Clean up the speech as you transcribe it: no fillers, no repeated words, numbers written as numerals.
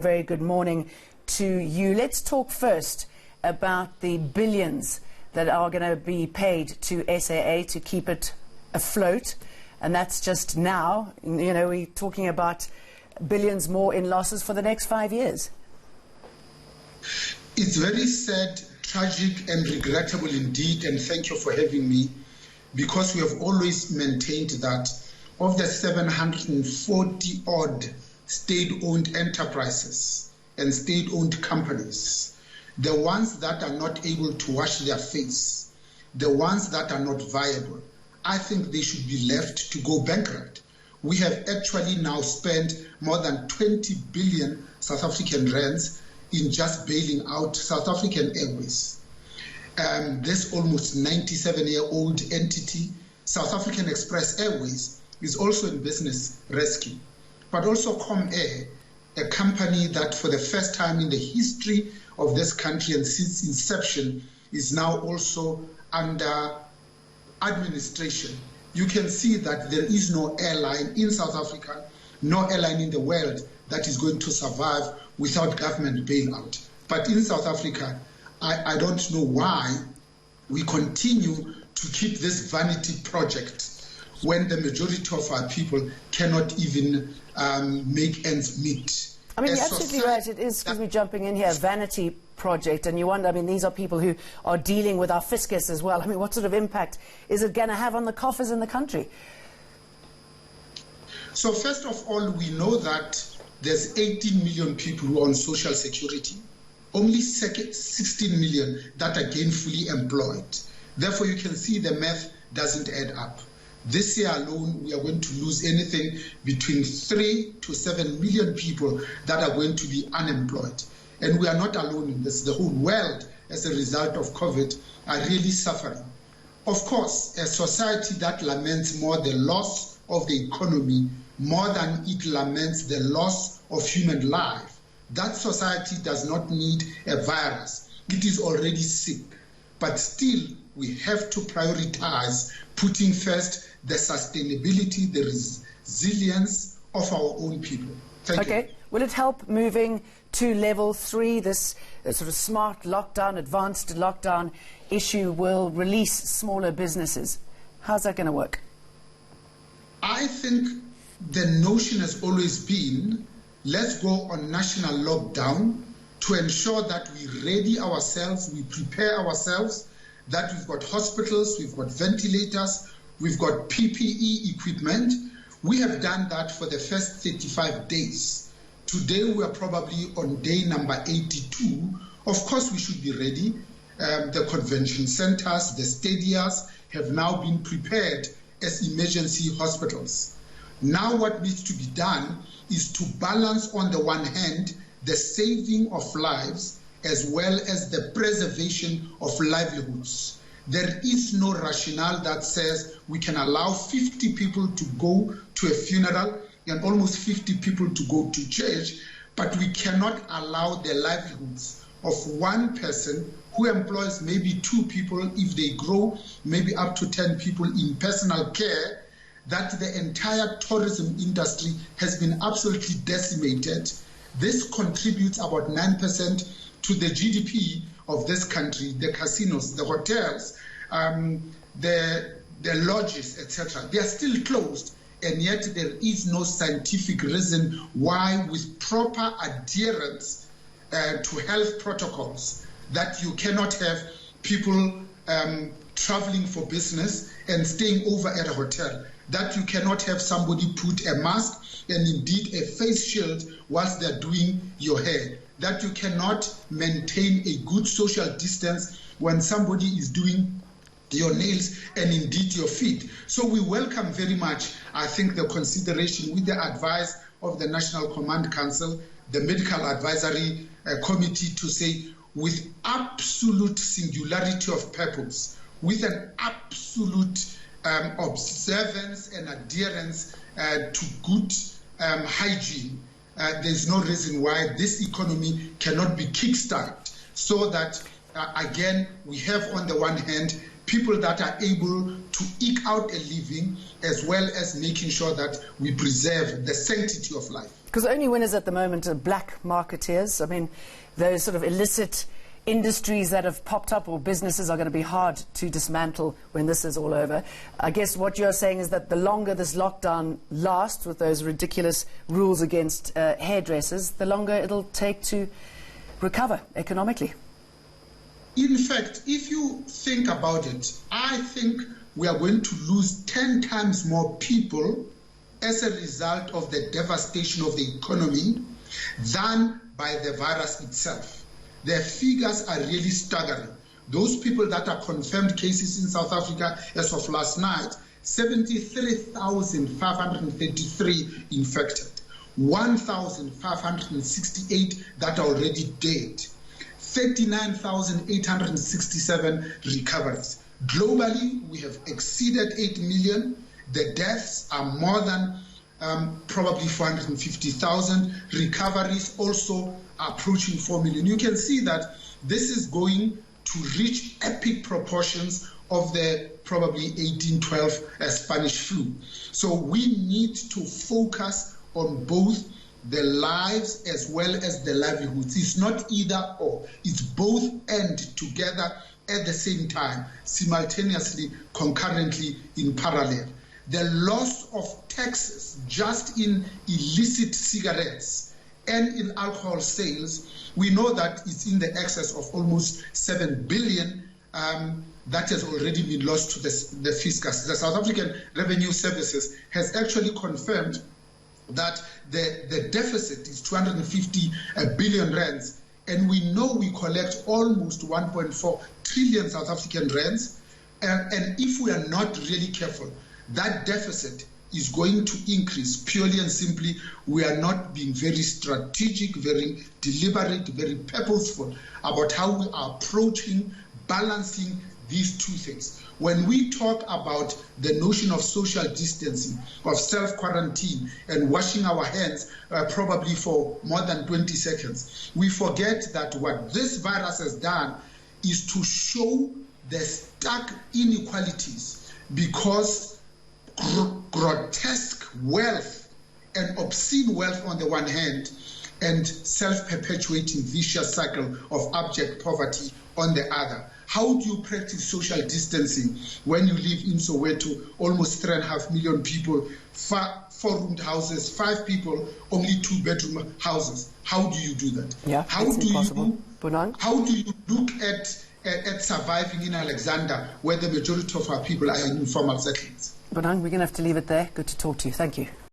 Very good morning to you. Let's talk first about the billions that are going to be paid to SAA to keep it afloat. And that's just now. You know, we're talking about billions more in losses for the next 5 years. It's very sad, tragic and regrettable indeed, and thank you for having me, because we have always maintained that of the 740 odd state-owned enterprises and state-owned companies, the ones that are not able to wash their face, the ones that are not viable, I think they should be left to go bankrupt. We have actually now spent more than 20 billion South African rands in just bailing out South African Airways. This almost 97-year-old entity, South African Express Airways, is also in business rescue. But also Comair, a company that for the first time in the history of this country and since inception is now also under administration. You can see that there is no airline in South Africa, no airline in the world that is going to survive without government bailout. But in South Africa, I don't know why we continue to keep this vanity project when the majority of our people cannot even make ends meet. I mean, you're absolutely right. It is, excuse me, jumping in here, a vanity project. And you wonder, I mean, these are people who are dealing with our fiscus as well. I mean, what sort of impact is it going to have on the coffers in the country? So first of all, we know that there's 18 million people who are on social security, only 16 million that are gainfully employed. Therefore, you can see the math doesn't add up. This year alone, we are going to lose anything between 3 to 7 million people that are going to be unemployed. And we are not alone in this. The whole world, as a result of COVID, are really suffering. Of course, a society that laments more the loss of the economy more than it laments the loss of human life, that society does not need a virus. It is already sick. But still, we have to prioritize putting first the sustainability, the resilience of our own people. Thank you. Okay. Will it help moving to level 3, this sort of smart lockdown, advanced lockdown issue will release smaller businesses? How's that going to work? I think the notion has always been, let's go on national lockdown to ensure that we ready ourselves, we prepare ourselves, that we've got hospitals, we've got ventilators, we've got PPE equipment. We have done that for the first 35 days. Today we are probably on day number 82. Of course we should be ready. The convention centers, the stadiums have now been prepared as emergency hospitals. Now what needs to be done is to balance on the one hand the saving of lives as well as the preservation of livelihoods. There is no rationale that says we can allow 50 people to go to a funeral and almost 50 people to go to church, but we cannot allow the livelihoods of one person who employs maybe 2 people, if they grow, maybe up to 10 people in personal care, that the entire tourism industry has been absolutely decimated. This contributes about 9% to the GDP of this country, the casinos, the hotels, the lodges, etc. They are still closed, and yet there is no scientific reason why, with proper adherence to health protocols, that you cannot have people traveling for business and staying over at a hotel, that you cannot have somebody put a mask and indeed a face shield whilst they're doing your hair, that you cannot maintain a good social distance when somebody is doing your nails and indeed your feet. So we welcome very much, I think, the consideration with the advice of the National Command Council, the Medical Advisory Committee, to say with absolute singularity of purpose, with an absolute observance and adherence to good hygiene, there's no reason why this economy cannot be kickstarted, so that, again, we have on the one hand people that are able to eke out a living, as well as making sure that we preserve the sanctity of life. Because the only winners at the moment are black marketeers. I mean, those sort of illicit industries that have popped up or businesses are going to be hard to dismantle when this is all over. I guess what you're saying is that the longer this lockdown lasts with those ridiculous rules against hairdressers, the longer it'll take to recover economically. In fact, if you think about it, I think we are going to lose 10 times more people as a result of the devastation of the economy than by the virus itself. The figures are really staggering. Those people that are confirmed cases in South Africa as of last night, 73,533 infected, 1,568 that are already dead, 39,867 recoveries. Globally, we have exceeded 8 million. The deaths are more than probably 450,000. Recoveries also approaching 4 million. You can see that this is going to reach epic proportions of the probably 1812 Spanish flu. So we need to focus on both the lives as well as the livelihoods. It's not either or, it's both and together at the same time, simultaneously, concurrently, in parallel. The loss of taxes just in illicit cigarettes and in alcohol sales, we know that it's in the excess of almost 7 billion that has already been lost to the fiscus. The South African Revenue Services has actually confirmed that the deficit is 250 billion rands, and we know we collect almost 1.4 trillion South African rands, and if we are not really careful, that deficit is going to increase purely and simply. We are not being very strategic, very deliberate, very purposeful about how we are approaching, balancing these two things. When we talk about the notion of social distancing, of self-quarantine and washing our hands probably for more than 20 seconds, we forget that what this virus has done is to show the stark inequalities, because grotesque wealth and obscene wealth on the one hand, and self-perpetuating vicious cycle of abject poverty on the other. How do you practice social distancing when you live in Soweto, almost 3.5 million people, 4-roomed houses, 5 people, only 2-bedroom houses? How do you do that? Yeah, how it's do impossible. How do you look at surviving in Alexander, where the majority of our people are in informal settlements? Bonang, we're going to have to leave it there. Good to talk to you. Thank you.